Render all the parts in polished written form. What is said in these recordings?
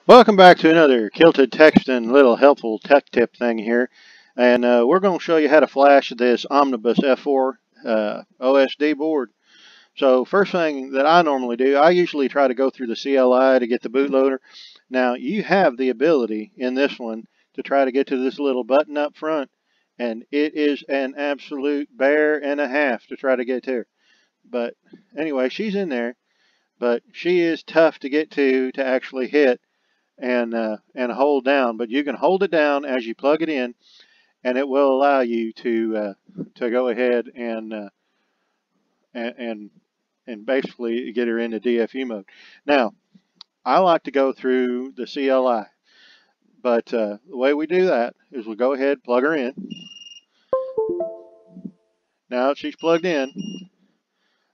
Welcome back to another Kilted Text and little helpful tech tip thing here. And we're going to show you how to flash this Omnibus F4 OSD board. So first thing that I normally do, I usually try to go through the CLI to get the bootloader. Now you have the ability in this one to try to get to this little button up front, and it is an absolute bear and a half to try to get to her. But anyway, she's in there, but she is tough to get to actually hit and hold down. But you can hold it down as you plug it in, and it will allow you to go ahead and basically get her into DFU mode. Now, I like to go through the CLI, but the way we do that is we'll go ahead, plug her in. Now that she's plugged in,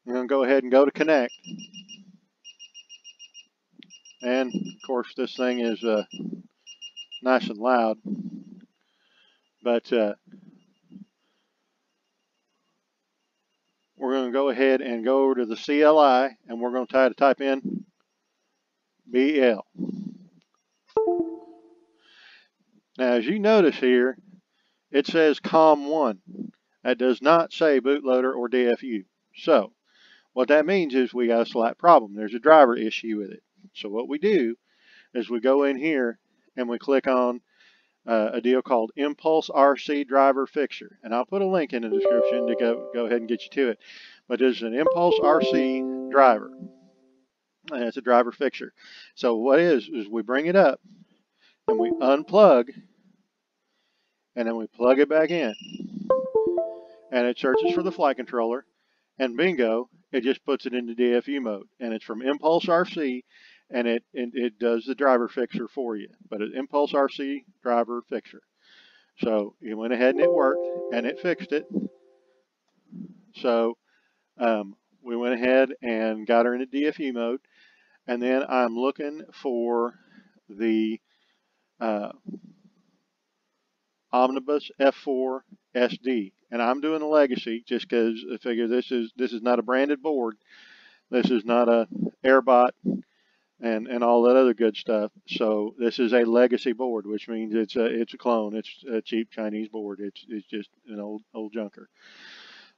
I'm going to go ahead and go to connect. And of course this thing is nice and loud, but we're going to go ahead and go over to the CLI, and we're going to try to type in BL. Now as you notice here, it says COM1. That does not say bootloader or DFU. So what that means is we got a slight problem. There's a driver issue with it. So what we do is we go in here and we click on a deal called ImpulseRC driver fixture. And I'll put a link in the description to go ahead and get you to it. But there's an ImpulseRC driver. And it's a driver fixture. So what is we bring it up and we unplug, and then we plug it back in. And it searches for the flight controller, and bingo, it just puts it into DFU mode. And it's from ImpulseRC, and it does the driver fixture for you. But it's ImpulseRC driver fixture. So you went ahead and it worked, and it fixed it. So we went ahead and got her into DFU mode. And then I'm looking for the Omnibus F4 SD, and I'm doing a legacy just because I figure this is not a branded board. This is not a Airbot and all that other good stuff. So this is a legacy board, which means it's a clone. It's a cheap Chinese board. It's just an old junker.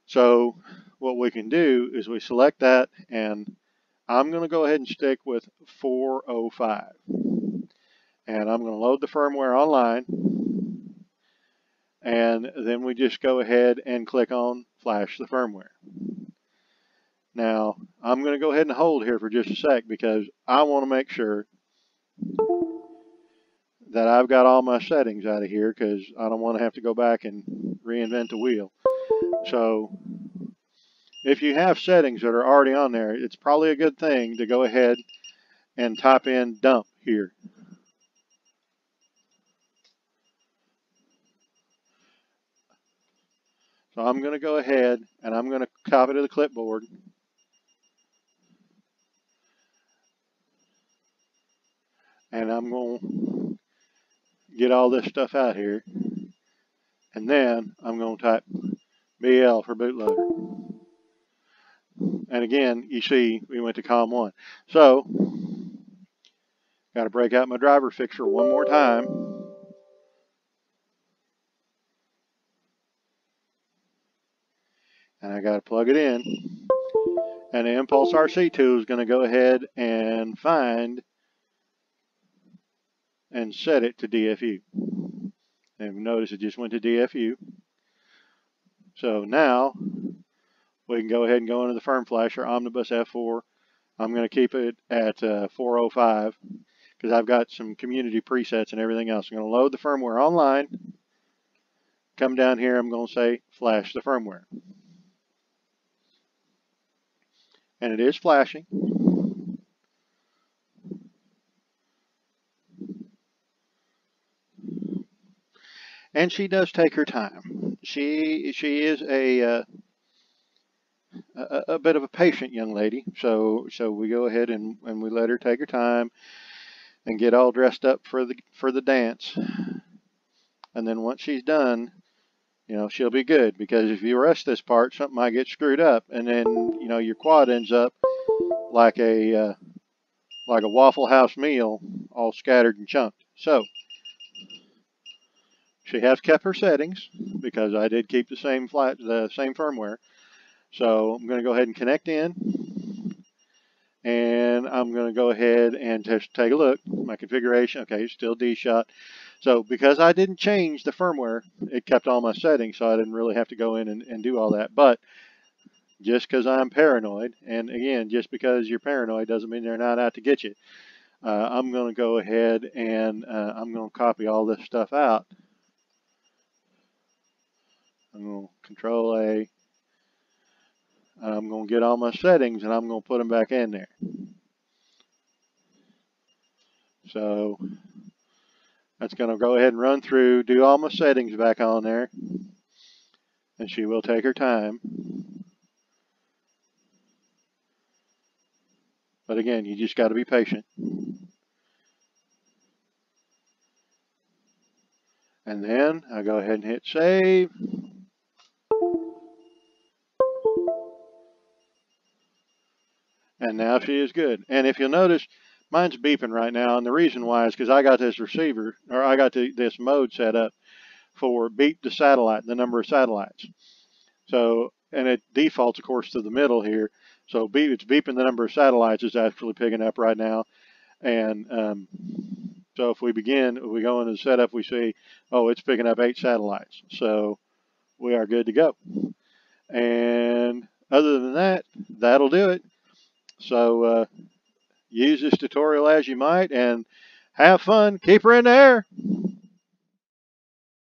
So what we can do is we select that, and I'm going to go ahead and stick with 405, and I'm going to load the firmware online. And then we just go ahead and click on flash the firmware. Now, I'm going to go ahead and hold here for just a sec because I want to make sure that I've got all my settings out of here, because I don't want to have to go back and reinvent the wheel. So if you have settings that are already on there, it's probably a good thing to go ahead and type in dump here. So I'm going to go ahead and I'm going to copy to the clipboard. And I'm going to get all this stuff out here. And then I'm going to type BL for bootloader. And again, you see we went to COM1. So, got to break out my driver fixture one more time. And I got to plug it in. And the ImpulseRC tool is going to go ahead and find and set it to DFU. And notice it just went to DFU. So now we can go ahead and go into the firm flasher, Omnibus F4. I'm going to keep it at 405 because I've got some community presets and everything else. I'm going to load the firmware online. Come down here, I'm going to say flash the firmware. And it is flashing. And she does take her time. She is a bit of a patient young lady. So we go ahead and we let her take her time and get all dressed up for the dance. And then once she's done, you know, she'll be good, because if you rush this part, something might get screwed up, and then, you know, your quad ends up like a like a Waffle House meal, all scattered and chunked. So she has kept her settings because I did keep the same firmware. So I'm going to go ahead and connect in, and I'm going to go ahead and just take a look. My configuration, okay, still D-shot. So because I didn't change the firmware, it kept all my settings, so I didn't really have to go in and do all that. But just because I'm paranoid, and again, just because you're paranoid doesn't mean they're not out to get you. I'm going to go ahead and I'm going to copy all this stuff out. I'm going to Control A. I'm going to get all my settings and I'm going to put them back in there. So that's going to go ahead and run through, do all my settings back on there, and she will take her time. But again, you just got to be patient. And then I go ahead and hit save. And now she is good. And if you'll notice, mine's beeping right now. And the reason why is because I got this receiver, or I got this mode set up for beep the satellite, the number of satellites. So, and it defaults, of course, to the middle here. So it's beeping the number of satellites is actually picking up right now. And so if we go into the setup, we see, oh, it's picking up 8 satellites. So we are good to go. And other than that, that'll do it. So use this tutorial as you might and have fun. Keep her in the air.